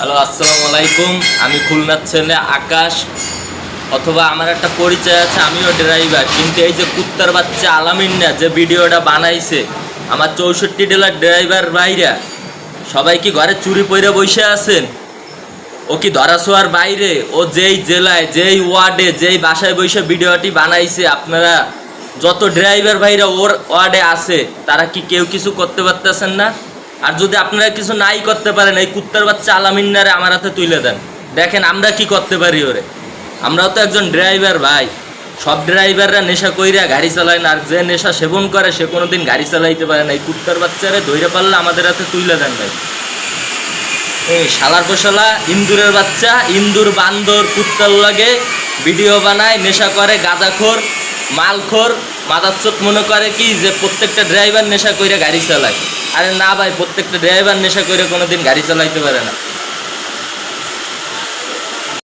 Hello, আসসালামু আলাইকুম। আমি খুলনার ছেলে আকাশ, অথবা আমার একটা পরিচয় আছে, আমিও ড্রাইভার। কিন্তু এই যে কুত্তার বাচ্চা আলামিন না যে ভিডিওটা বানাইছে, আমার 64 জেলার ড্রাইভার ভাইরা সবাই কি ঘরে চুরি পইরা বসে আছেন? ও কি ধরাছোঁয়ার বাইরে? ও যেই জেলায়, যেই ওয়ার্ডে, যেই বাসায় বসে ভিডিওটি বানাইছে, আপনারা যত ড্রাইভার ভাইরা ওর ওয়ার্ডে আছে তারা কি কেউ কিছু করতে পারতেছেন না? আর যদি আপনারা কিছু নাই করতে পারেন, এই কুত্তার বাচ্চা আলামিনারে আমার হাতে তুলে দেন, দেখেন আমরা কি করতে পারি ওরে। আমরাও তো একজন ড্রাইভার ভাই। সব ড্রাইভাররা নেশা কইরা গাড়ি চালায় না, আর যে নেশা সেবন করে সে কোনোদিন গাড়ি চালাইতে পারে না। এই কুত্তার বাচ্চারে ধইরে পারলে আমাদের হাতে তুলে দেন ভাই। এই শালার পোশালা ইন্দুরের বাচ্চা, ইন্দুর বান্দর কুত্তার লাগে ভিডিও বানায়, নেশা করে, গাঁজাখোর, মালখোর, মাদারচোদ মনে করে কি যে প্রত্যেকটা ড্রাইভার নেশা কইরা গাড়ি চালায়। আরে না ভাই, প্রত্যেকটা ড্রাইভার নেশা কইরা কোনোদিন গাড়ি চালাইতে পারে না।